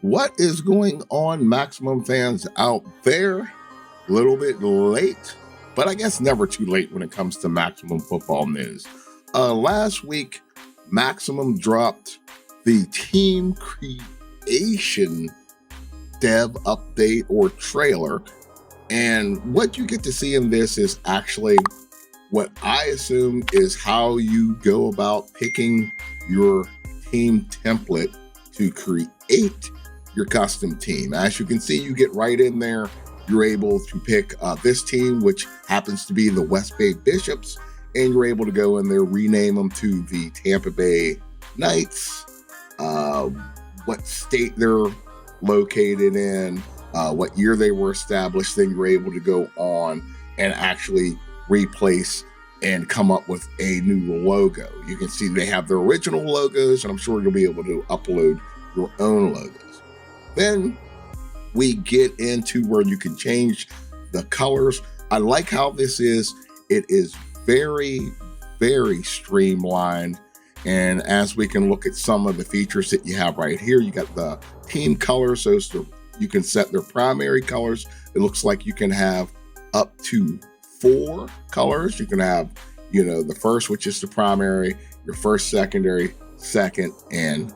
What is going on, Maximum fans out there? A little bit late, but I guess never too late when it comes to Maximum football news. Last week, Maximum dropped the team creation dev update or trailer. And what you get to see in this is actually what I assume is how you go about picking your team template to create your custom team. As you can see, you get right in there. You're able to pick this team, which happens to be the West Bay Bishops, and you're able to go in there, rename them to the Tampa Bay Knights, what state they're located in, what year they were established. Then you're able to go on and actually replace and come up with a new logo. You can see they have their original logos, and I'm sure you'll be able to upload your own logos. Then we get into where you can change the colors. I like how this is. It is very, very streamlined. And as we can look at some of the features that you have right here, you got the team colors. So you can set their primary colors. It looks like you can have up to 4 colors. You can have, the first, which is the primary, your first, secondary, second, and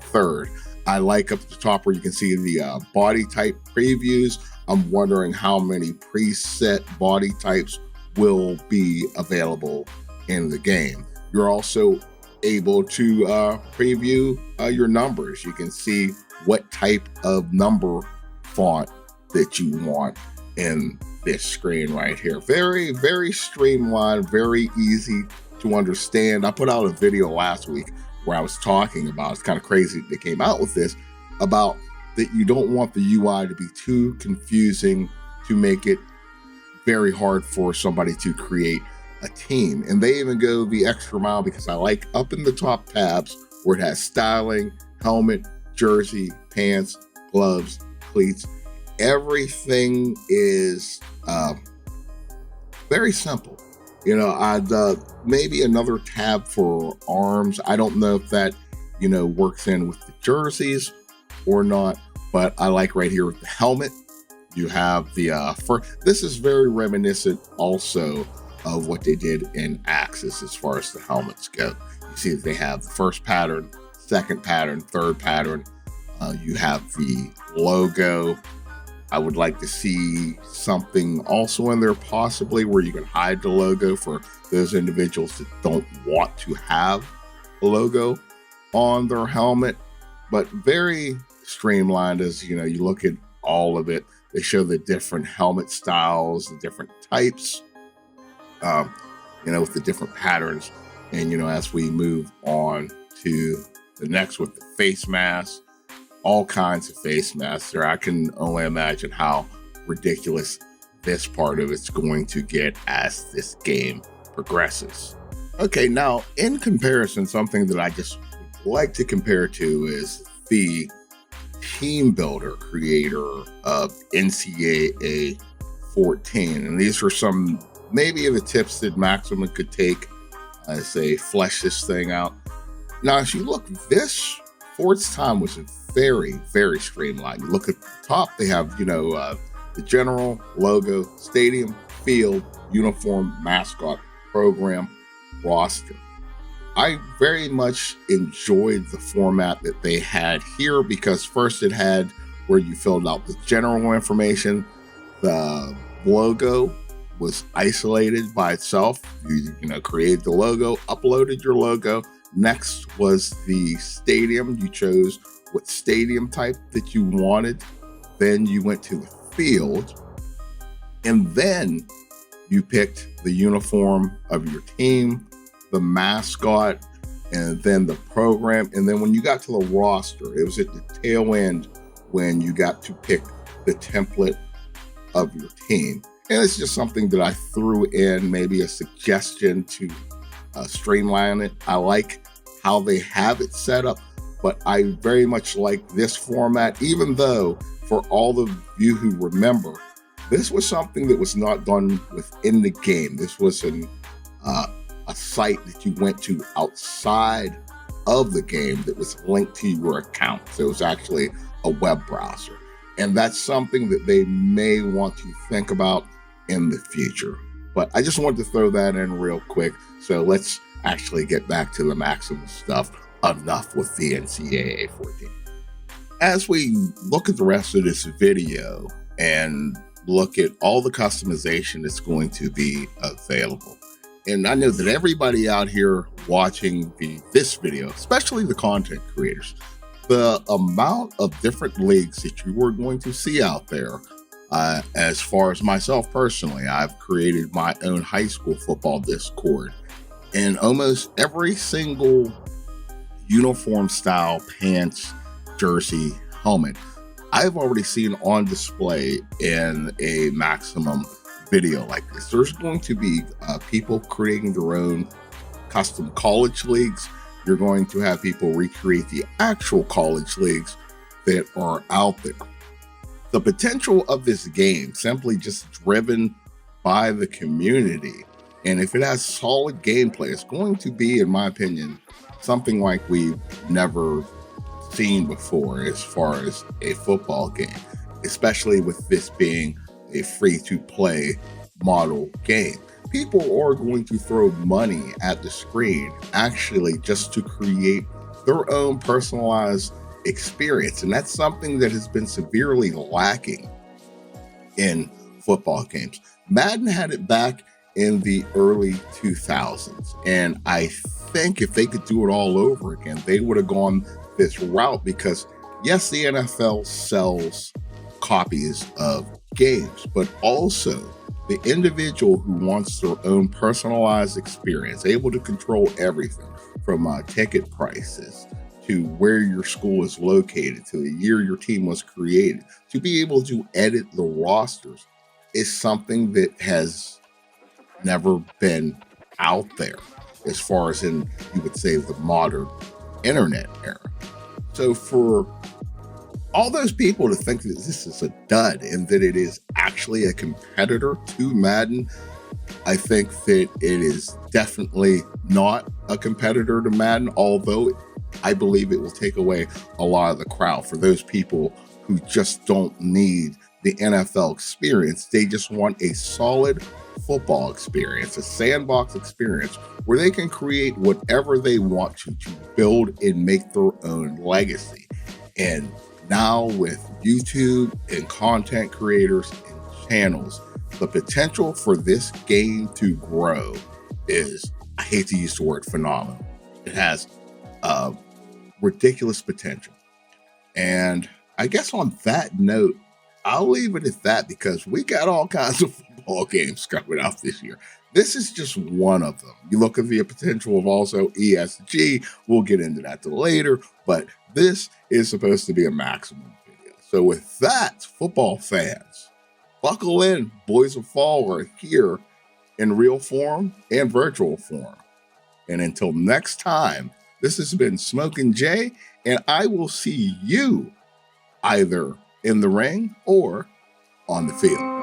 third. I like up at the top where you can see the body type previews. I'm wondering how many preset body types will be available in the game. You're also able to preview your numbers. You can see what type of number font that you want in this screen right here. Very, very streamlined, very easy to understand. I put out a video last week where I was talking about, it's kind of crazy they came out with this, about that you don't want the UI to be too confusing to make it very hard for somebody to create a team. And they even go the extra mile, because I like up in the top tabs where it has styling, helmet, jersey, pants, gloves, cleats. Everything is very simple. I'd maybe another tab for arms. I don't know if that, works in with the jerseys or not, but I like right here with the helmet. You have the this is very reminiscent also of what they did in Axis as far as the helmets go. You see that they have the first pattern, second pattern, third pattern. You have the logo. I would like to see something also in there possibly where you can hide the logo for those individuals that don't want to have a logo on their helmet. But very streamlined as, you look at all of it. They show the different helmet styles, the different types, with the different patterns. And, as we move on to the next with the face mask, all kinds of face masks there. I can only imagine how ridiculous this part of it's going to get as this game progresses. Okay, now in comparison, something that I just would like to compare to is the team builder creator of NCAA 14. And these are some maybe of the tips that Maximum could take as they flesh this thing out. Now, if you look, this for its time was very, very streamlined. You look at the top, they have, the general logo, stadium, field, uniform, mascot, program, roster. I very much enjoyed the format that they had here because first it had where you filled out the general information. The logo was isolated by itself. You created the logo, uploaded your logo. Next was the stadium. You chose what stadium type that you wanted. Then you went to the field, and then you picked the uniform of your team, the mascot, and then the program. And then when you got to the roster, it was at the tail end when you got to pick the template of your team. And it's just something that I threw in, maybe a suggestion to streamline it. I like how they have it set up, but I very much like this format, even though for all of you who remember, this was something that was not done within the game. This was a site that you went to outside of the game that was linked to your account. So it was actually a web browser. And that's something that they may want to think about in the future. But I just wanted to throw that in real quick. So let's actually get back to the Maximum stuff. Enough with the NCAA 14. As we look at the rest of this video and look at all the customization that's going to be available, and I know that everybody out here watching this video, especially the content creators, the amount of different leagues that you are going to see out there, as far as myself personally, I've created my own high school football Discord, and almost every single uniform style pants, jersey, helmet I've already seen on display in a Maximum video like this. There's going to be people creating their own custom college leagues. You're going to have people recreate the actual college leagues that are out there. The potential of this game simply just driven by the community. And if it has solid gameplay, it's going to be, in my opinion, something like we've never seen before as far as a football game, especially with this being a free-to-play model game. People are going to throw money at the screen actually just to create their own personalized experience. And that's something that has been severely lacking in football games. Madden had it back in the early 2000s. And I think if they could do it all over again, they would have gone this route because, yes, the NFL sells copies of games, but also the individual who wants their own personalized experience, able to control everything from ticket prices to where your school is located, to the year your team was created, to be able to edit the rosters, is something that has never been out there as far as in, you would say, the modern internet era. So for all those people to think that this is a dud and that it is actually a competitor to Madden, I think that it is definitely not a competitor to Madden, although I believe it will take away a lot of the crowd for those people who just don't need the NFL experience. They just want a solid football experience, a sandbox experience where they can create whatever they want to build and make their own legacy. And now with YouTube and content creators and channels, the potential for this game to grow is, I hate to use the word phenomenal. It has ridiculous potential. And I guess on that note, I'll leave it at that because we got all kinds of football games coming out this year. This is just one of them. You look at the potential of also ESG. We'll get into that later, but this is supposed to be a Maximum video. So with that, football fans, buckle in. Boys of Fall are here in real form and virtual form. And until next time, this has been Smokin' Jay, and I will see you either in the ring or on the field.